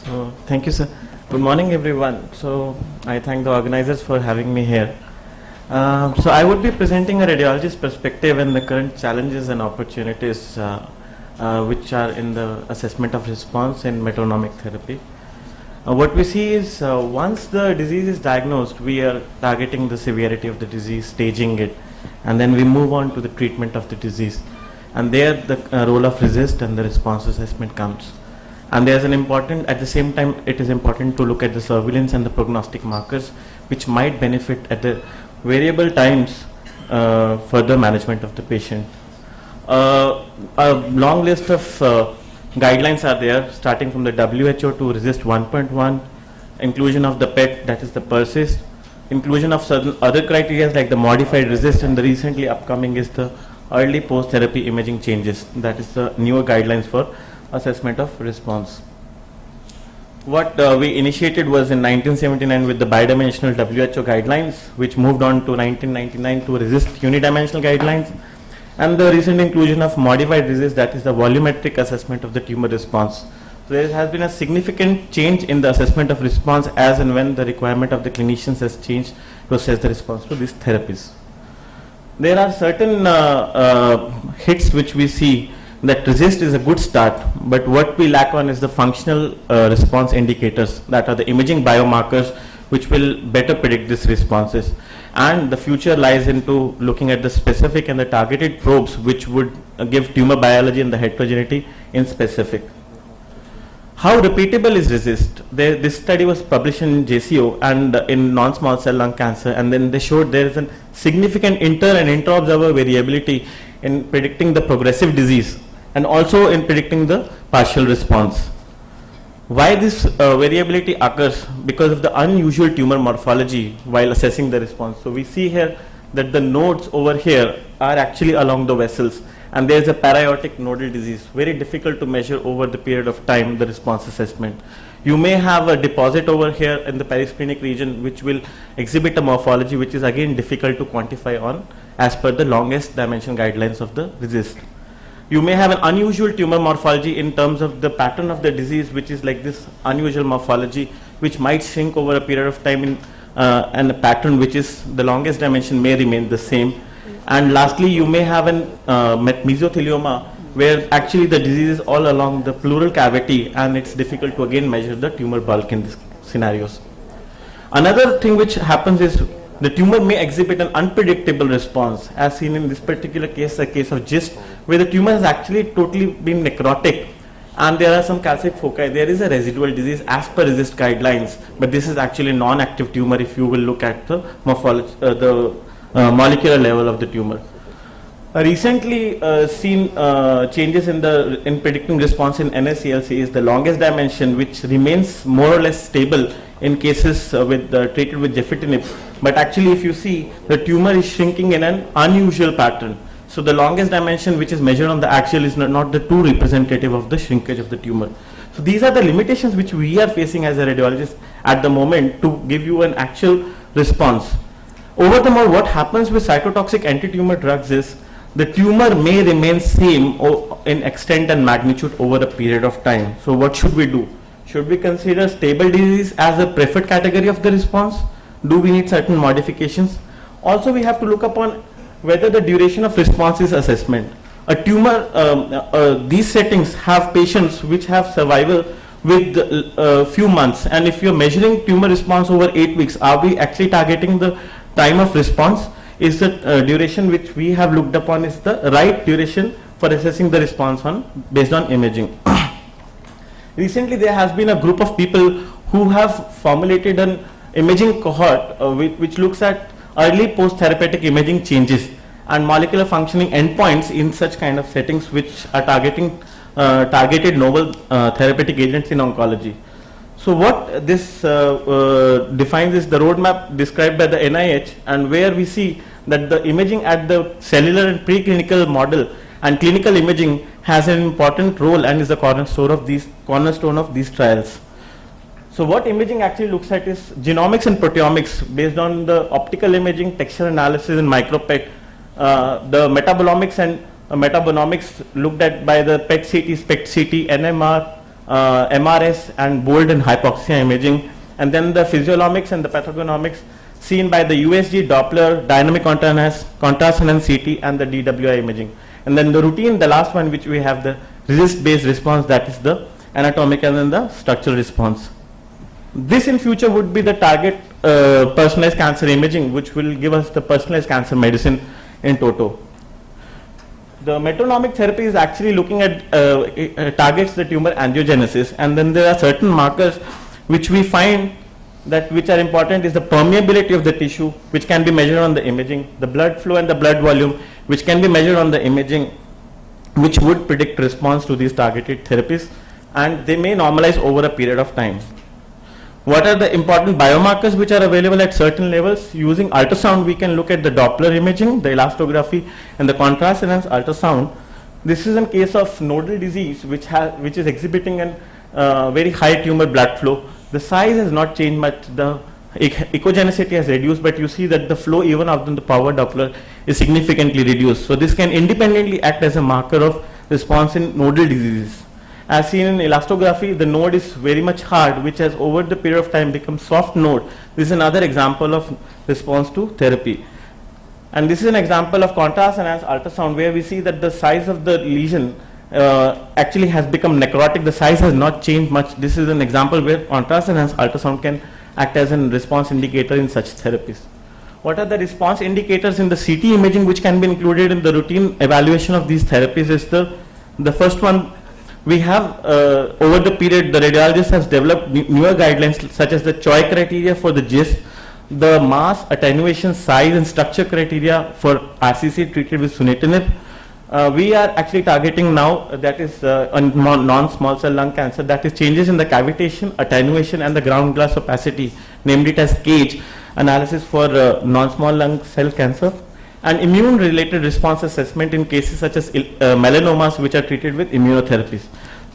So, thank you, sir. Good morning, everyone. So, I thank the organizers for having me here. So, I would be presenting a radiologist's perspective and the current challenges and opportunities which are in the assessment of response in metronomic therapy. What we see is once the disease is diagnosed, we are targeting the severity of the disease, staging it, and then we move on to the treatment of the disease. And there the role of RESIST and the response assessment comes. And there's an important, at the same time, it is important to look at the surveillance and the prognostic markers which might benefit at the variable times for the management of the patient. A long list of guidelines are there, starting from the WHO to RESIST 1.1, inclusion of the PET, that is the PERSIST, inclusion of certain other criteria like the modified RESIST, and the recently upcoming is the early post-therapy imaging changes, that is the newer guidelines for assessment of response. What we initiated was in 1979 with the bidimensional WHO guidelines, which moved on to 1999 to RESIST unidimensional guidelines, and the recent inclusion of modified RESIST, that is the volumetric assessment of the tumor response. So there has been a significant change in the assessment of response as and when the requirement of the clinicians has changed to assess the response to these therapies. There are certain hits which we see that RESIST is a good start, but what we lack on is the functional response indicators, that are the imaging biomarkers which will better predict these responses. And the future lies into looking at the specific and the targeted probes which would give tumor biology and the heterogeneity in specific. How repeatable is RESIST? This study was published in JCO and in non-small cell lung cancer, and then they showed there is a significant inter and intra-observer variability in predicting the progressive disease and also in predicting the partial response. Why this variability occurs? Because of the unusual tumor morphology while assessing the response. So we see here that the nodes over here are actually along the vessels, and there is a paraiotic nodal disease, very difficult to measure over the period of time the response assessment. You may have a deposit over here in the perisplenic region which will exhibit a morphology which is again difficult to quantify on as per the longest dimension guidelines of the RESIST. You may have an unusual tumor morphology in terms of the pattern of the disease, which is like this unusual morphology which might shrink over a period of time in, and a pattern which is the longest dimension may remain the same. And lastly, you may have an mesothelioma where actually the disease is all along the pleural cavity and it's difficult to again measure the tumor bulk in these scenarios. Another thing which happens is the tumor may exhibit an unpredictable response, as seen in this particular case, a case of GIST, where the tumor has actually totally been necrotic and there are some calcic foci. There is a residual disease as per RESIST guidelines, but this is actually non-active tumor if you will look at the morphology, molecular level of the tumor. Recently seen changes in predicting response in NSCLC is the longest dimension, which remains more or less stable in cases treated with gefitinib. But actually, if you see, the tumor is shrinking in an unusual pattern. So the longest dimension which is measured on the axial is not the true representative of the shrinkage of the tumor. So these are the limitations which we are facing as a radiologist at the moment to give you an actual response. Over the more, what happens with cytotoxic anti-tumor drugs is the tumor may remain same in extent and magnitude over a period of time. So what should we do? Should we consider stable disease as a preferred category of the response? Do we need certain modifications? Also, we have to look upon whether the duration of response is assessment. A tumor, these settings have patients which have survival with a few months, and if you're measuring tumor response over 8 weeks, are we actually targeting the time of response? Is the duration which we have looked upon is the right duration for assessing the response based on imaging? Recently, there has been a group of people who have formulated an imaging cohort which looks at early post-therapeutic imaging changes and molecular functioning endpoints in such kind of settings which are targeted novel therapeutic agents in oncology. So what this defines is the roadmap described by the NIH, and where we see that the imaging at the cellular and preclinical model and clinical imaging has an important role and is the cornerstone of these trials. So what imaging actually looks at is genomics and proteomics based on the optical imaging, texture analysis and micropet. The metabolomics and metabonomics looked at by the PET-CT, SPECT-CT, NMR, MRS and bold and hypoxia imaging, and then the physiolomics and the pathogenomics seen by the USG, Doppler, dynamic contrast enhanced CT, and the DWI imaging. And then the routine, the last one, which we have the resist-based response, that is the anatomical and the structural response. This in future would be the target personalized cancer imaging, which will give us the personalized cancer medicine in toto. The metronomic therapy is actually looking at targets the tumor angiogenesis, and then there are certain markers which we find that which are important is the permeability of the tissue, which can be measured on the imaging, the blood flow and the blood volume, which can be measured on the imaging, which would predict response to these targeted therapies, and they may normalize over a period of time. What are the important biomarkers which are available at certain levels? Using ultrasound, we can look at the Doppler imaging, the elastography, and the contrast enhanced ultrasound. This is in case of nodal disease, which is exhibiting a very high tumor blood flow. The size has not changed much. The echogenicity has reduced, but you see that the flow even of the power Doppler is significantly reduced. So this can independently act as a marker of response in nodal diseases. As seen in elastography, the node is very much hard, which has over the period of time become soft node. This is another example of response to therapy. And this is an example of contrast enhanced ultrasound, where we see that the size of the lesion actually has become necrotic. The size has not changed much. This is an example where contrast enhanced ultrasound can act as a response indicator in such therapies. What are the response indicators in the CT imaging which can be included in the routine evaluation of these therapies? Is the first one. We have over the period, the radiologist has developed newer guidelines such as the Choi criteria for the GIST, the mass, attenuation, size and structure criteria for RCC treated with sunitinib. We are actually targeting now, that is on non-small cell lung cancer, that is changes in the cavitation, attenuation and the ground glass opacity, named it as CAGE analysis for non-small lung cell cancer, and immune related response assessment in cases such as melanomas which are treated with immunotherapies.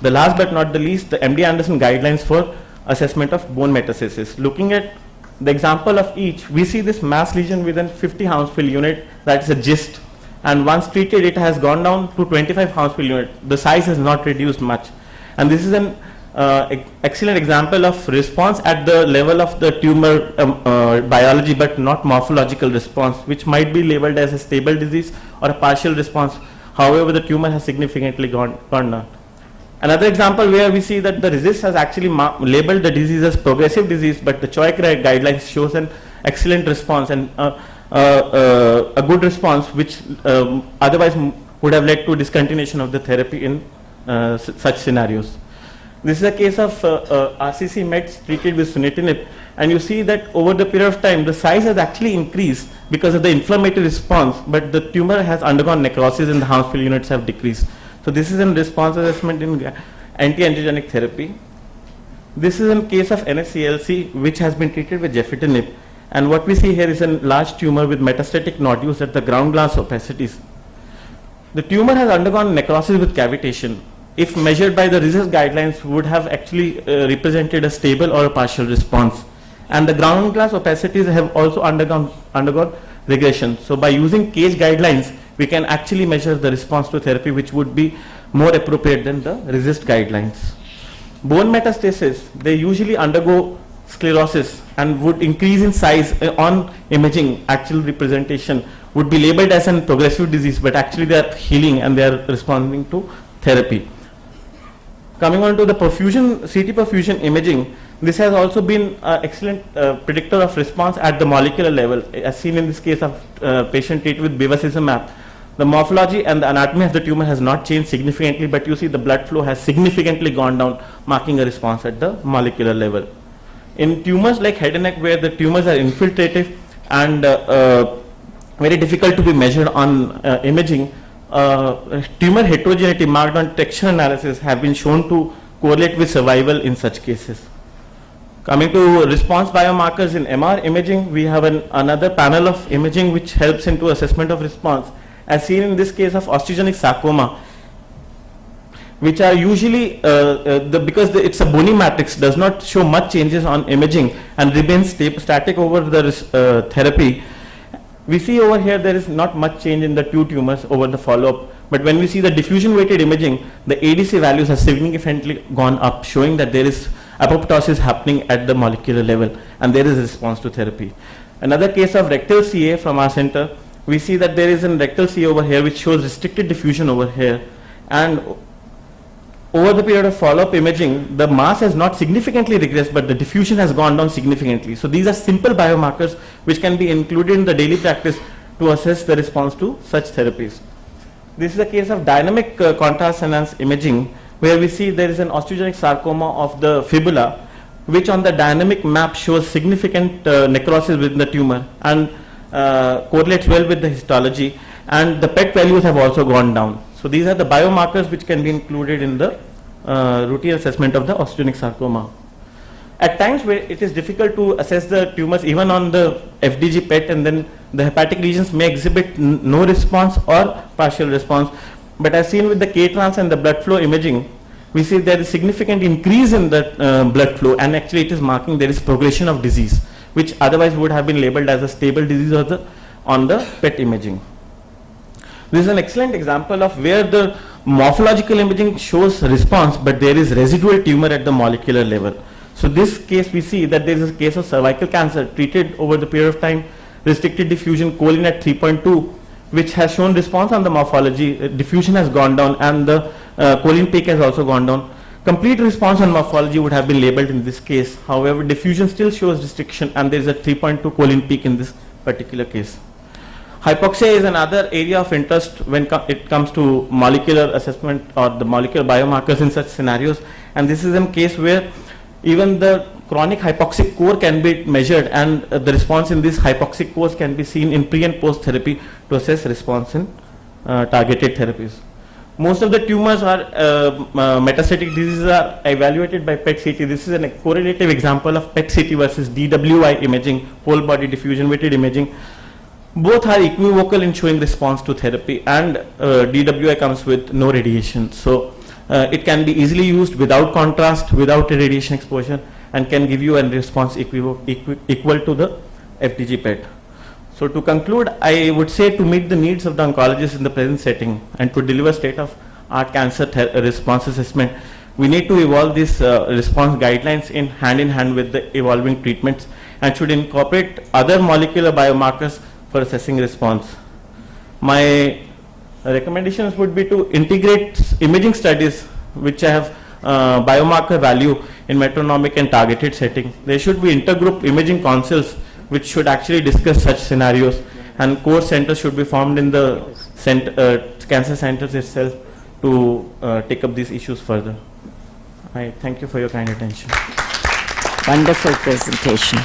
The last but not the least, the MD Anderson guidelines for assessment of bone metastasis. Looking at the example of each, we see this mass lesion within 50 Hounsfield unit, that is a GIST, and once treated it has gone down to 25 Hounsfield unit. The size has not reduced much, and this is an excellent example of response at the level of the tumor biology, but not morphological response, which might be labeled as a stable disease or a partial response. However, the tumor has significantly gone down. Another example where we see that the RECIST has actually labeled the disease as progressive disease, but the Choi guidelines shows an excellent response and a good response, which otherwise would have led to discontinuation of the therapy in such scenarios. This is a case of RCC mets treated with sunitinib, and you see that over the period of time the size has actually increased because of the inflammatory response, but the tumor has undergone necrosis and the Hounsfield units have decreased. So this is a response assessment in anti-angiogenic therapy. This is in case of NSCLC, which has been treated with gefitinib, and what we see here is a large tumor with metastatic nodules at the ground glass opacities. The tumor has undergone necrosis with cavitation. If measured by the RECIST guidelines, would have actually represented a stable or a partial response, and the ground glass opacities have also undergone regression. So by using CAGE guidelines, we can actually measure the response to therapy, which would be more appropriate than the RECIST guidelines. Bone metastasis, they usually undergo sclerosis and would increase in size on imaging. Actual representation would be labeled as a progressive disease, but actually they are healing and they are responding to therapy. Coming on to the perfusion, CT perfusion imaging, this has also been an excellent predictor of response at the molecular level, as seen in this case of patient treated with bevacizumab. The morphology and the anatomy of the tumor has not changed significantly, but you see the blood flow has significantly gone down, marking a response at the molecular level. In tumors like head and neck, where the tumors are infiltrative and very difficult to be measured on imaging, tumor heterogeneity marked on texture analysis have been shown to correlate with survival in such cases. Coming to response biomarkers in MR imaging, we have another panel of imaging which helps into assessment of response, as seen in this case of osteogenic sarcoma, which are usually because it's a bony matrix, does not show much changes on imaging and remains static over the therapy. We see over here there is not much change in the two tumors over the follow-up, But when we see the diffusion weighted imaging, the ADC values have significantly gone up, showing that there is apoptosis happening at the molecular level and there is a response to therapy. Another case of rectal CA from our center, we see that there is a rectal CA over here which shows restricted diffusion over here, and over the period of follow-up imaging, the mass has not significantly regressed, but the diffusion has gone down significantly. So these are simple biomarkers which can be included in the daily practice to assess the response to such therapies. This is a case of dynamic contrast enhanced imaging, where we see there is an osteogenic sarcoma of the fibula, which on the dynamic map shows significant necrosis within the tumor and correlates well with the histology, and the PET values have also gone down. So these are the biomarkers which can be included in the routine assessment of the osteogenic sarcoma. At times where it is difficult to assess the tumors even on the FDG PET, and then the hepatic lesions may exhibit no response or partial response. But as seen with the K-trans and the blood flow imaging, we see there is significant increase in the blood flow, and actually it is marking there is progression of disease, which otherwise would have been labeled as a stable disease on the PET imaging. This is an excellent example of where the morphological imaging shows response, but there is residual tumor at the molecular level. So this case we see that there is a case of cervical cancer treated over the period of time, restricted diffusion, choline at 3.2, which has shown response on the morphology. Diffusion has gone down and the choline peak has also gone down. Complete response on morphology would have been labeled in this case. However, diffusion still shows restriction and there is a 3.2 choline peak in this particular case. Hypoxia is another area of interest when it comes to molecular assessment or the molecular biomarkers in such scenarios, and this is a case where even the chronic hypoxic core can be measured, and the response in these hypoxic cores can be seen in pre and post therapy to assess response in targeted therapies. Most of the tumors are metastatic diseases are evaluated by PET-CT. This is a correlative example of PET-CT versus DWI imaging, whole body diffusion weighted imaging. Both are equivocal in showing response to therapy, and DWI comes with no radiation. So it can be easily used without contrast, without radiation exposure, and can give you a response equal to the FDG PET. So to conclude, I would say to meet the needs of the oncologist in the present setting and to deliver state-of-art cancer response assessment, we need to evolve these response guidelines in hand with the evolving treatments, and should incorporate other molecular biomarkers for assessing response. My recommendations would be to integrate imaging studies which have biomarker value in metronomic and targeted setting. There should be intergroup imaging councils which should actually discuss such scenarios, and core centers should be formed in the cancer centers itself to take up these issues further. I thank you for your kind attention. Wonderful presentation.